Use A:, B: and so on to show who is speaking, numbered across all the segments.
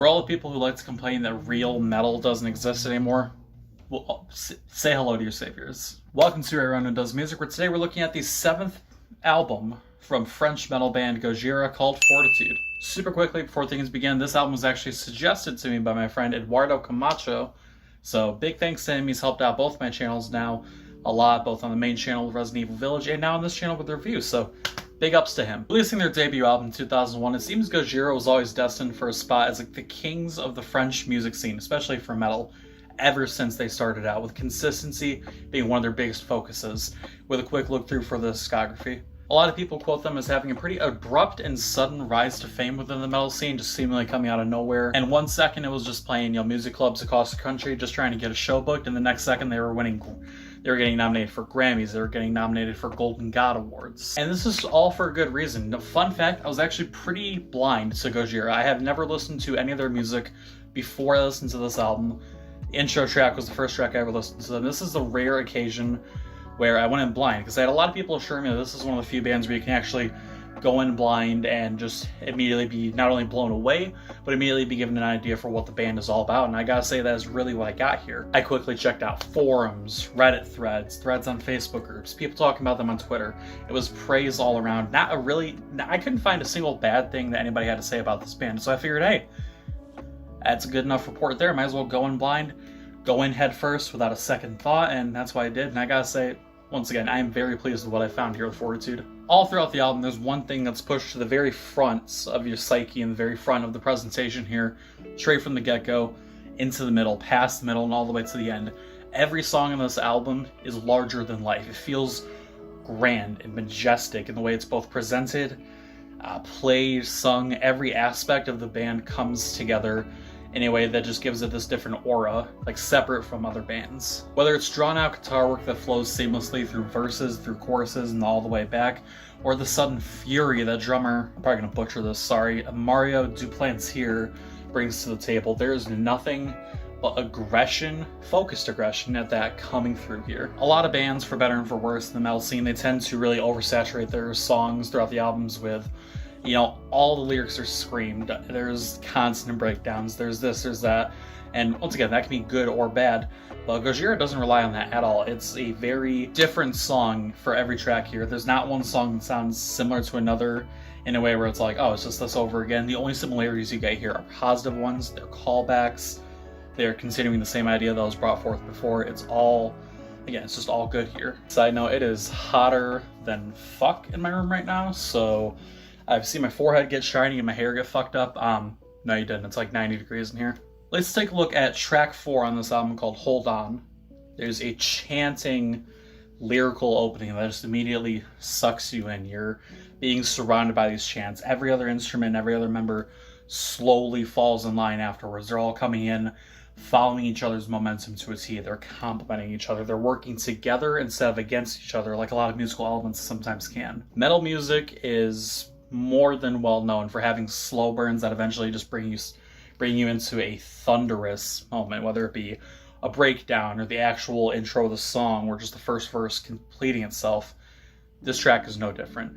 A: For all the people who like to complain that real metal doesn't exist anymore, well, say hello to your saviors. Welcome to Everyone Who Does Music, where today we're looking at the 7th album from French metal band Gojira called Fortitude. Super quickly, before things begin, this album was actually suggested to me by my friend Eduardo Camacho, so big thanks to him. He's helped out both my channels now a lot, both on the main channel with Resident Evil Village and now on this channel with the reviews, so big ups to him. Releasing their debut album in 2001, it seems Gojira was always destined for a spot as like the kings of the French music scene, especially for metal, ever since they started out, with consistency being one of their biggest focuses. With a quick look through for the discography, a lot of people quote them as having a pretty abrupt and sudden rise to fame within the metal scene, just seemingly coming out of nowhere. And one second it was just playing, music clubs across the country, just trying to get a show booked, and the next second they were getting nominated for Grammys, they were getting nominated for Golden God Awards. And this is all for a good reason. Fun fact, I was actually pretty blind to Gojira. I have never listened to any of their music before I listened to this album. The intro track was the first track I ever listened to them. This is a rare occasion where I went in blind, because I had a lot of people assure me that this is one of the few bands where you can actually go in blind and just immediately be not only blown away, but immediately be given an idea for what the band is all about. And I gotta say, that is really what I got here. I quickly checked out forums, Reddit threads on Facebook groups, people talking about them on Twitter. It was praise all around. I couldn't find a single bad thing that anybody had to say about this band. So I figured, hey, that's a good enough report there. Might as well go in blind, go in head first without a second thought, and that's what I did. And I gotta say, once again, I am very pleased with what I found here with Fortitude. All throughout the album, there's one thing that's pushed to the very front of your psyche and the very front of the presentation here, straight from the get-go, into the middle, past the middle, and all the way to the end. Every song on this album is larger than life. It feels grand and majestic in the way it's both presented, played, sung. Every aspect of the band comes together in a way that just gives it this different aura, like separate from other bands. Whether it's drawn out guitar work that flows seamlessly through verses, through choruses, and all the way back, or the sudden fury that drummer, I'm probably gonna butcher this, sorry, Mario Duplantier brings to the table. There is nothing but aggression, focused aggression at that coming through here. A lot of bands, for better and for worse, in the metal scene, they tend to really oversaturate their songs throughout the albums with all the lyrics are screamed, there's constant breakdowns, there's this, there's that, and once again, that can be good or bad, but Gojira doesn't rely on that at all. It's a very different song for every track here. There's not one song that sounds similar to another in a way where it's like, oh, it's just this over again. The only similarities you get here are positive ones, they're callbacks, they're continuing the same idea that was brought forth before. It's all, again, it's just all good here. Side note, it is hotter than fuck in my room right now, so I've seen my forehead get shiny and my hair get fucked up. No, you didn't. It's like 90 degrees in here. Let's take a look at track 4 on this album called Hold On. There's a chanting, lyrical opening that just immediately sucks you in. You're being surrounded by these chants. Every other instrument, every other member slowly falls in line afterwards. They're all coming in, following each other's momentum to a T. They're complementing each other. They're working together instead of against each other, like a lot of musical elements sometimes can. Metal music is more than well known for having slow burns that eventually just bring you into a thunderous moment, whether it be a breakdown or the actual intro of the song or just the first verse completing itself. This track is no different.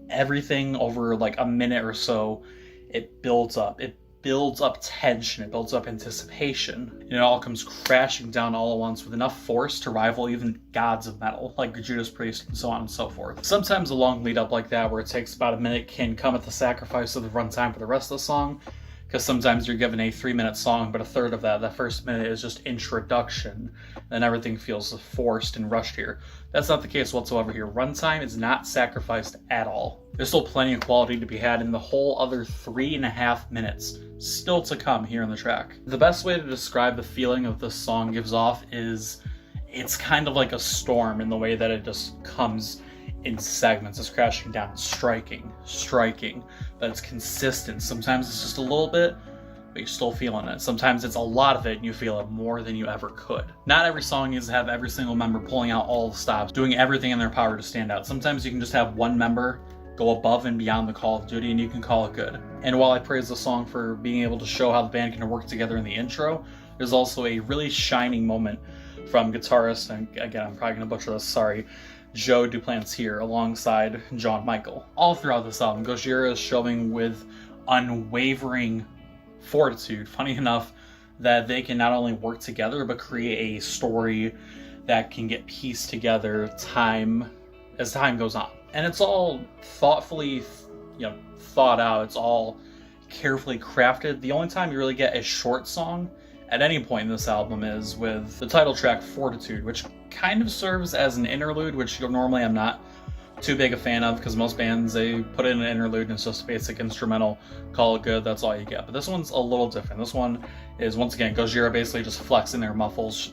A: Everything over like a minute or so, it builds up. It builds up tension, it builds up anticipation, and it all comes crashing down all at once with enough force to rival even gods of metal, like Judas Priest and so on and so forth. Sometimes a long lead up like that, where it takes about a minute, can come at the sacrifice of the runtime for the rest of the song, because sometimes you're given a 3-minute song, but a third of that first minute is just introduction, and everything feels forced and rushed here. That's not the case whatsoever here. Runtime is not sacrificed at all. There's still plenty of quality to be had in the whole other 3.5 minutes still to come here on the track. The best way to describe the feeling of this song gives off is it's kind of like a storm in the way that it just comes in segments. It's crashing down, striking, but it's consistent. Sometimes it's just a little bit, but you're still feeling it. Sometimes it's a lot of it and you feel it more than you ever could. Not every song needs to have every single member pulling out all the stops, doing everything in their power to stand out. Sometimes you can just have one member go above and beyond the call of duty and you can call it good. And while I praise the song for being able to show how the band can work together in the intro, there's also a really shining moment from guitarist, and again, I'm probably going to butcher this, sorry, Joe Duplantier alongside John Michael. All throughout this album, Gojira is showing with unwavering Fortitude, funny enough, that they can not only work together but create a story that can get pieced together as time goes on. And it's all thoughtfully, thought out. It's all carefully crafted. The only time you really get a short song at any point in this album is with the title track Fortitude, which kind of serves as an interlude, which normally I'm not too big a fan of, because most bands, they put in an interlude and it's just a basic instrumental, call it good, that's all you get. But this one's a little different. This one is, once again, Gojira basically just flexing their muscles,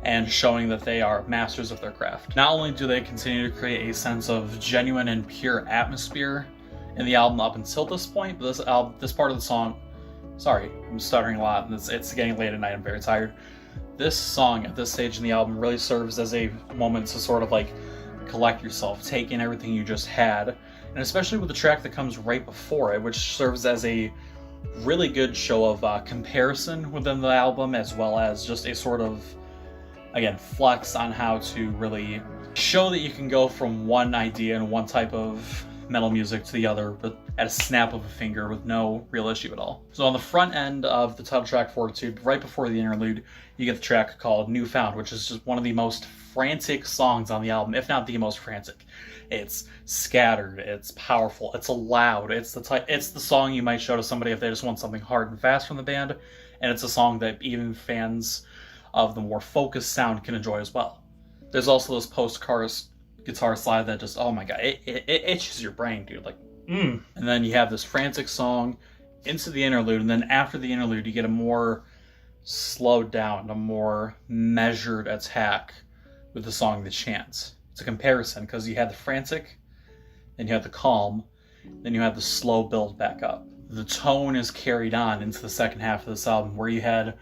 A: and showing that they are masters of their craft. Not only do they continue to create a sense of genuine and pure atmosphere in the album up until this point, but this part of the song, sorry, I'm stuttering a lot, and it's getting late at night, I'm very tired. This song at this stage in the album really serves as a moment to sort of like collect yourself, take in everything you just had, and especially with the track that comes right before it, which serves as a really good show of comparison within the album, as well as just a sort of, again, flex on how to really show that you can go from one idea and one type of metal music to the other, but at a snap of a finger with no real issue at all. So on the front end of the title track Fortitude, right before the interlude, you get the track called Newfound, which is just one of the most frantic songs on the album, if not the most frantic. It's scattered, it's powerful, it's loud, it's the song you might show to somebody if they just want something hard and fast from the band, and it's a song that even fans of the more focused sound can enjoy as well. There's also this post-chorus guitar slide that just, oh my god, it itches your brain, dude, like, And then you have this frantic song into the interlude, and then after the interlude you get a more slowed down, a more measured attack with the song The Chance. It's a comparison, because you had the frantic, then you had the calm, then you had the slow build back up. The tone is carried on into the second half of this album, where you had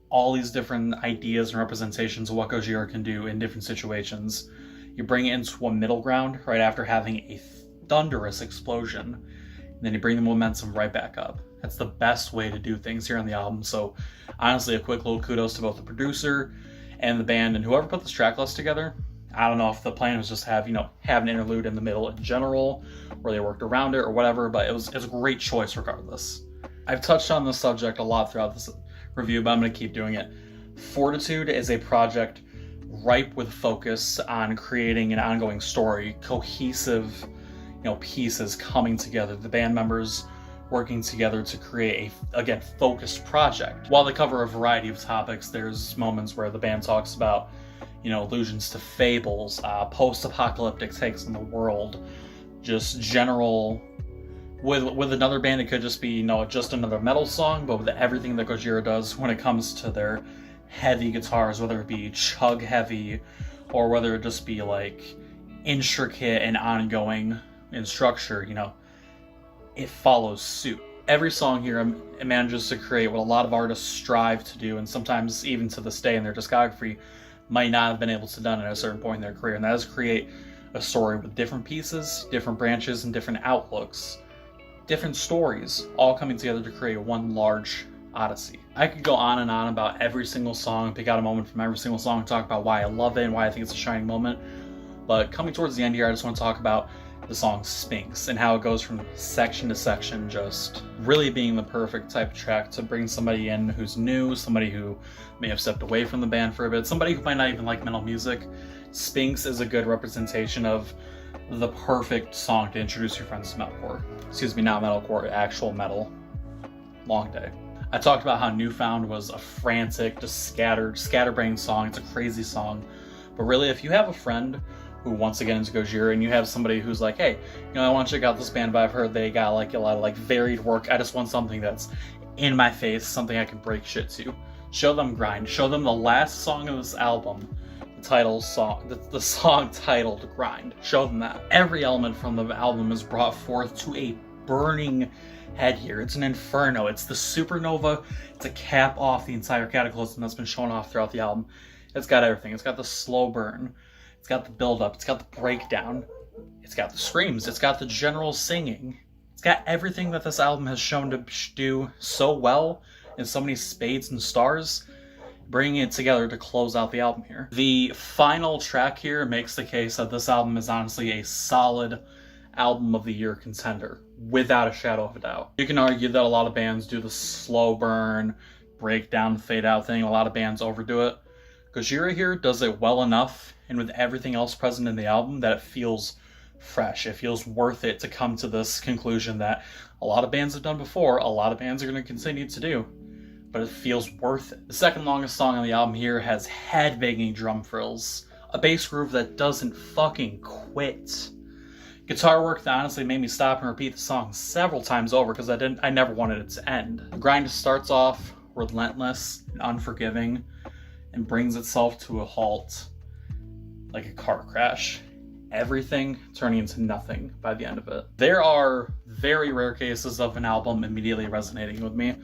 A: all these different ideas and representations of what Gojira can do in different situations. You bring it into a middle ground right after having a thunderous explosion, and then you bring the momentum right back up. That's the best way to do things here on the album. So honestly, a quick little kudos to both the producer and the band and whoever put this track list together. I don't know if the plan was just have an interlude in the middle in general, or they worked around it or whatever, but it was a great choice regardless. I've touched on this subject a lot throughout this review, but I'm going to keep doing it. Fortitude is a project ripe with focus on creating an ongoing story, cohesive, pieces coming together, the band members working together to create a, again, focused project. While they cover a variety of topics, there's moments where the band talks about, allusions to fables, post-apocalyptic takes on the world, just general. With another band, it could just be, just another metal song, but with everything that Gojira does when it comes to their heavy guitars, whether it be chug heavy, or whether it just be like intricate and ongoing in structure, it follows suit. Every song here manages to create what a lot of artists strive to do, and sometimes even to this day in their discography might not have been able to done at a certain point in their career, and that is create a story with different pieces, different branches, and different outlooks, different stories, all coming together to create one large odyssey. I could go on and on about every single song, pick out a moment from every single song, talk about why I love it and why I think it's a shining moment, but coming towards the end here, I just want to talk about the song Sphynx and how it goes from section to section, just really being the perfect type of track to bring somebody in who's new, somebody who may have stepped away from the band for a bit, somebody who might not even like metal music. Sphynx is a good representation of the perfect song to introduce your friends to metalcore. Excuse me, not metalcore, actual metal. Long day. I talked about how Newfound was a frantic, just scatterbrained song. It's a crazy song. But really, if you have a friend who wants to get into Gojira, and you have somebody who's like, hey, I want to check out this band, but I've heard they got like a lot of varied work. I just want something that's in my face, something I can break shit to. Show them Grind. Show them the last song of this album, the song titled Grind. Show them that. Every element from the album is brought forth to a burning head here. It's an inferno. It's the supernova to cap off the entire cataclysm that's been shown off throughout the album. It's got everything. It's got the slow burn. It's got the build-up. It's got the breakdown. It's got the screams. It's got the general singing. It's got everything that this album has shown to do so well in so many spades and stars, bringing it together to close out the album here. The final track here makes the case that this album is honestly a solid album of the year contender, without a shadow of a doubt. You can argue that a lot of bands do the slow burn, breakdown, fade out thing. A lot of bands overdo it. Gojira here does it well enough, and with everything else present in the album, that it feels fresh. It feels worth it to come to this conclusion that a lot of bands have done before, a lot of bands are going to continue to do, but it feels worth it. The second longest song on the album here has head-banging drum fills, a bass groove that doesn't fucking quit, guitar work that honestly made me stop and repeat the song several times over because I never wanted it to end. The grind starts off relentless and unforgiving and brings itself to a halt like a car crash. Everything turning into nothing by the end of it. There are very rare cases of an album immediately resonating with me.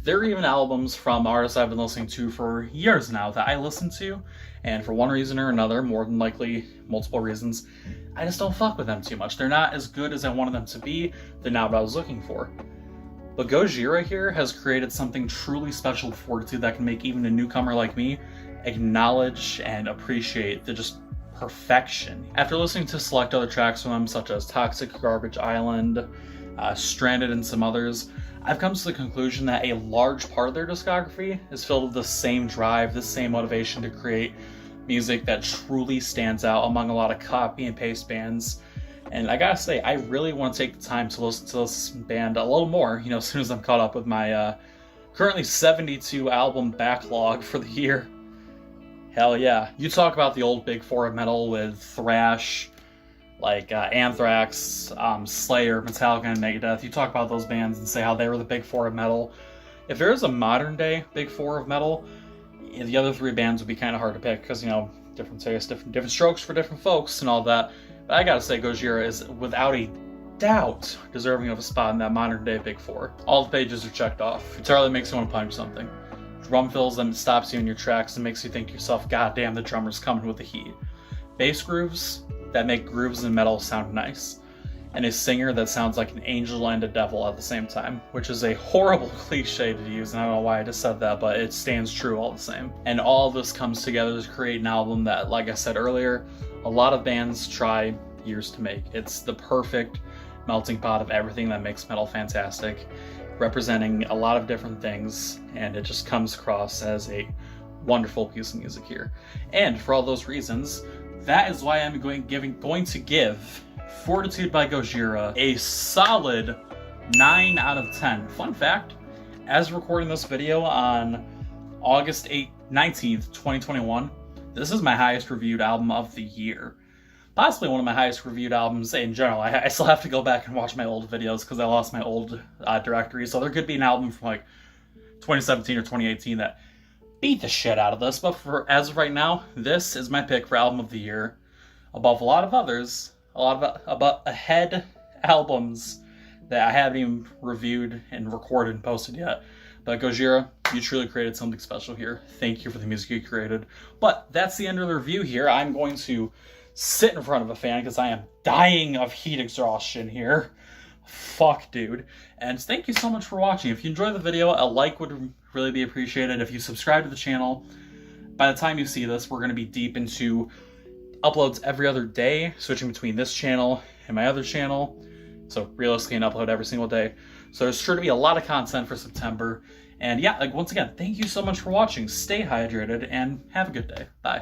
A: There are even albums from artists I've been listening to for years now that I listen to, and for one reason or another, more than likely multiple reasons, I just don't fuck with them too much. They're not as good as I wanted them to be. They're not what I was looking for. But Gojira here has created something truly special with Fortitude that can make even a newcomer like me acknowledge and appreciate the just perfection. After listening to select other tracks from them, such as Toxic, Garbage Island, Stranded, and some others, I've come to the conclusion that a large part of their discography is filled with the same drive, the same motivation to create music that truly stands out among a lot of copy and paste bands. And I gotta say, I really want to take the time to listen to this band a little more, as soon as I'm caught up with my currently 72 album backlog for the year. Hell yeah. You talk about the old big four of metal with thrash, like Anthrax, Slayer, Metallica, and Megadeth. You talk about those bands and say how they were the big four of metal. If there is a modern day big four of metal, the other three bands would be kind of hard to pick because, different tastes, different strokes for different folks and all that. But I gotta say, Gojira is without a doubt deserving of a spot in that modern day big four. All the pages are checked off. Guitar that makes you want to punch something. Drum fills that stops you in your tracks and makes you think to yourself, God damn, the drummer's coming with the heat. Bass grooves that make grooves in metal sound nice. And a singer that sounds like an angel and a devil at the same time, which is a horrible cliche to use, and I don't know why I just said that, but it stands true all the same. And all this comes together to create an album that, like I said earlier, a lot of bands try years to make. It's the perfect melting pot of everything that makes metal fantastic, representing a lot of different things, and it just comes across as a wonderful piece of music here. And for all those reasons, that is why I'm going to give Fortitude by Gojira a solid 9 out of 10. Fun fact, as recording this video on August 19th, 2021, this is my highest reviewed album of the year. Possibly one of my highest reviewed albums in general. I still have to go back and watch my old videos because I lost my old directory, so there could be an album from like 2017 or 2018 that beat the shit out of this, but as of right now, this is my pick for album of the year, above a lot of others, ahead albums that I haven't even reviewed and recorded and posted yet. But Gojira, you truly created something special here. Thank you for the music you created. But that's the end of the review here. I'm going to sit in front of a fan because I am dying of heat exhaustion here. Fuck, dude. And thank you so much for watching. If you enjoyed the video, a like would really be appreciated. If you subscribe to the channel, by the time you see this, we're going to be deep into uploads every other day, switching between this channel and my other channel. So realistically, an upload every single day. So there's sure to be a lot of content for September. And yeah, once again, thank you so much for watching. Stay hydrated and have a good day. Bye.